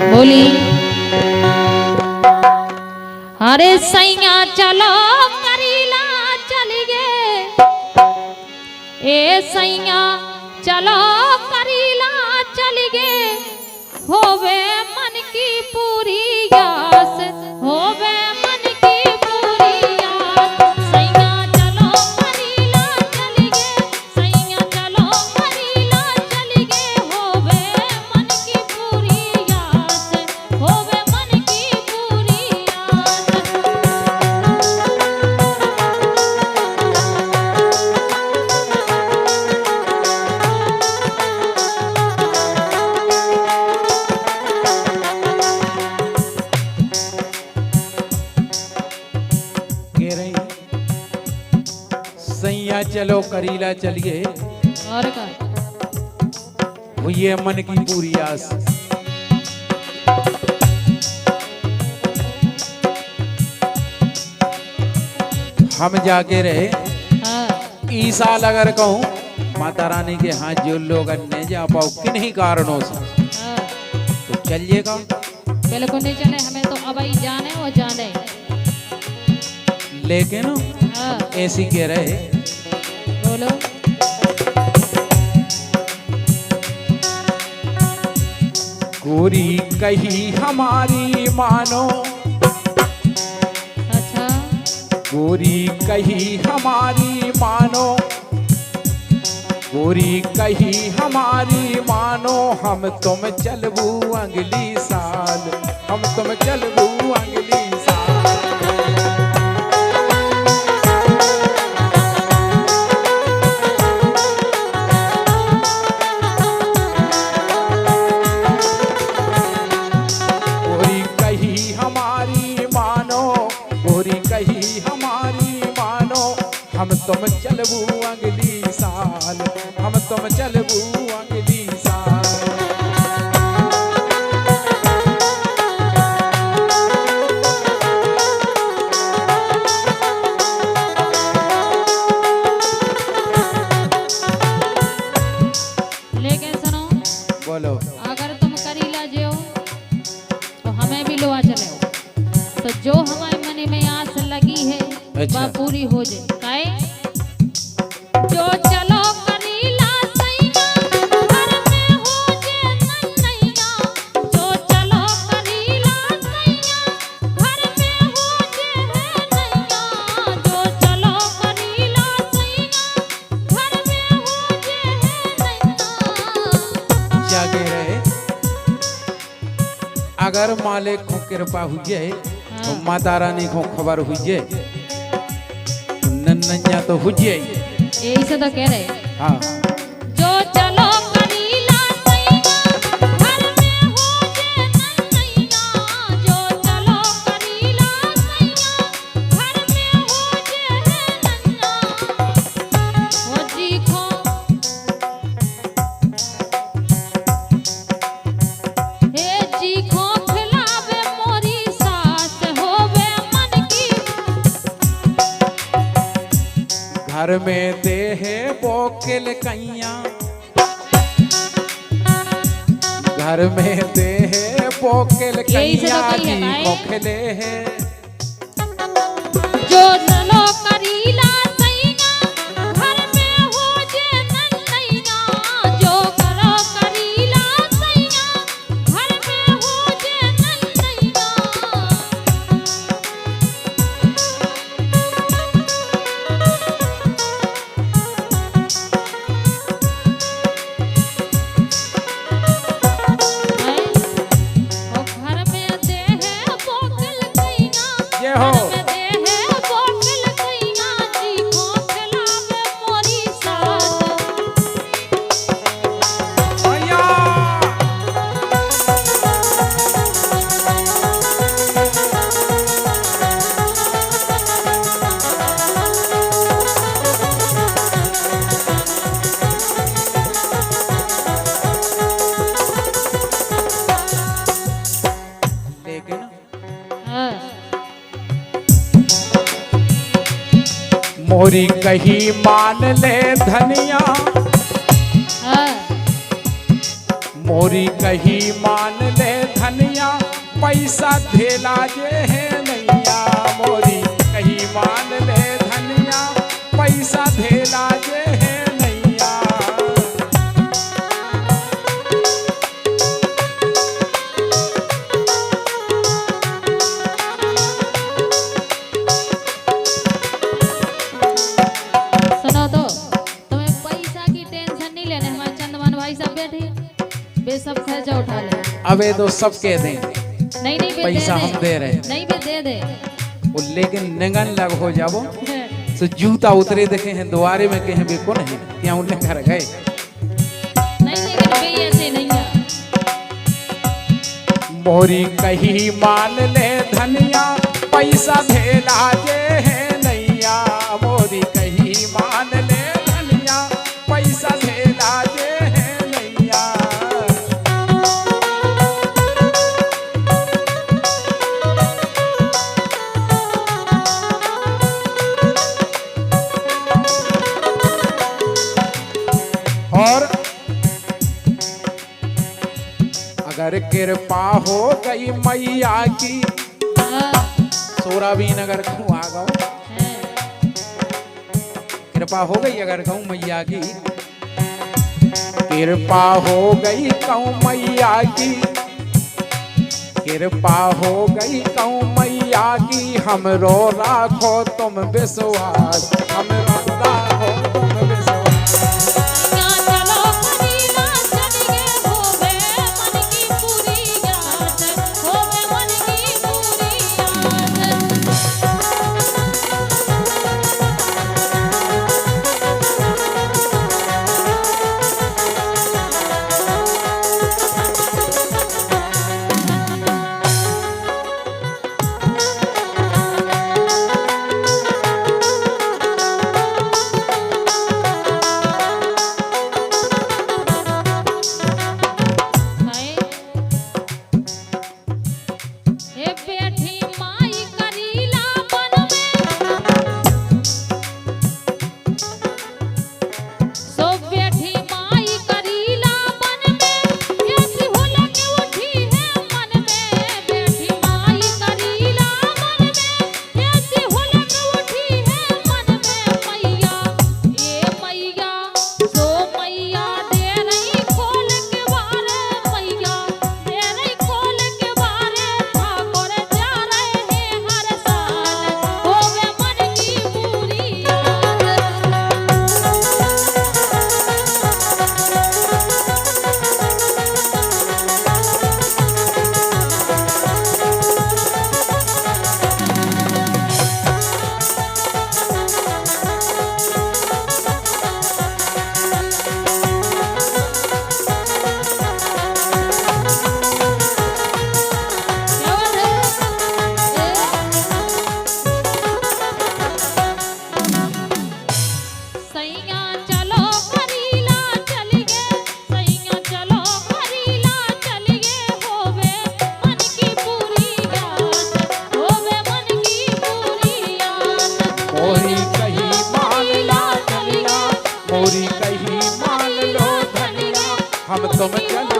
बोली अरे सैया चलो करीला चलिए ए सैया चलो करीला चलिए होवे मन की पूरी आस होवे मन की पूरी आस सैया चलो करीला चलिए सैया चलो करीला चलिए होवे मन की पूरी आस होवे मन की पूरी आस सैया चलो करीला चलिए और का हुई मन की पूरी आस। हम जाके रहे ई साल अगर कहूँ माता रानी के हाथ जो लोग नहीं जा पाओ किन्हीं कारणों से तो चलिएगा। बिल्कुल नहीं चले हमें तो अब ही जाने वो जाने लेकिन ऐसी कह रहे बोलो गोरी कही हमारी मानो अच्छा गोरी कही हमारी मानो गोरी कही हमारी मानो हम तुम चलबू अगली साल हम तुम चलबू अगली साल। गोरी कही हमारी मानो गोरी कही हमारी मानो हम तुम चलबू अगली साल हम तुम चलबू अगली साल। लेकिन सुनो बोलो अगर तुम करीला जो तो हमें भी लोआ चले तो जो हमारे मन में आस लगी है अच्छा। वह पूरी हो जाए काहे जो चलो करीला सैया घर में हो जे नैया जो चलो करीला सैया घर में हो जे नैया जो चलो करीला सैया घर में हो जे नैया जागे रहे अगर मालिक को कृपा हुई जाए तो माता रानी को खबर हुई जाए नन्या तो हुई जाए यही से तो कह रहे हाँ जो चलो करीला सैया घर में हो जे नैया जो चलो करीला सैया घर में हो जे नैया हो जी खो हे जी खो खिलावे मोरी सास होवे मन की घर में दे है बोकिल कैया घर में दे है बोकिल यही से तो कैया कही है जी भाई। खोखले है जो चलो करीला सैया घर में हो जे नैया जो करो करीला सैया घर में हो जे नैया ओ घर में दे है बोकल कैया ये हो घर में दे है बोकल कैया जी को खिलावे मोरी सास भैया लेकिन हाँ मोरी कही मान ले धनिया हाँ मोरी कही मान ले धनिया पैसा धेला जे है नैया मोरी कहीं मान ले धनिया पैसा धेला जे है नैया। सुनो तो तुम्हें पैसा की टेंशन नहीं लेने, हमारे चंदमान भाई सब बैठे वे सब खर्चा उठा ले। अबे तो सब कह दें नहीं नहीं बे पैसा हम दे रहे हैं। नहीं बे दे दे वो लेकिन निगन लग हो जाबो तो जूता उतरे देखे हैं द्वारे में कहीं भी को नहीं क्या उनने घर गए नहीं लेकिन बे ऐसे नहीं है। मोरी कहीं मान ले धनिया पैसा धेला जे है नैया मोरी कहीं मान ले धनिया पैसा धेला जे है नैया। और अगर कृपा हो गई मैया की सोराबीन अगर कहूँ आ गओ कृपा हो गई अगर कहूँ मैया की कृपा हो गई कहूँ मैया की कृपा हो गई कहूँ मैया की हमरो राखो तुम विश्वास हमरो राखो तुम विश्वास। हम तुम चल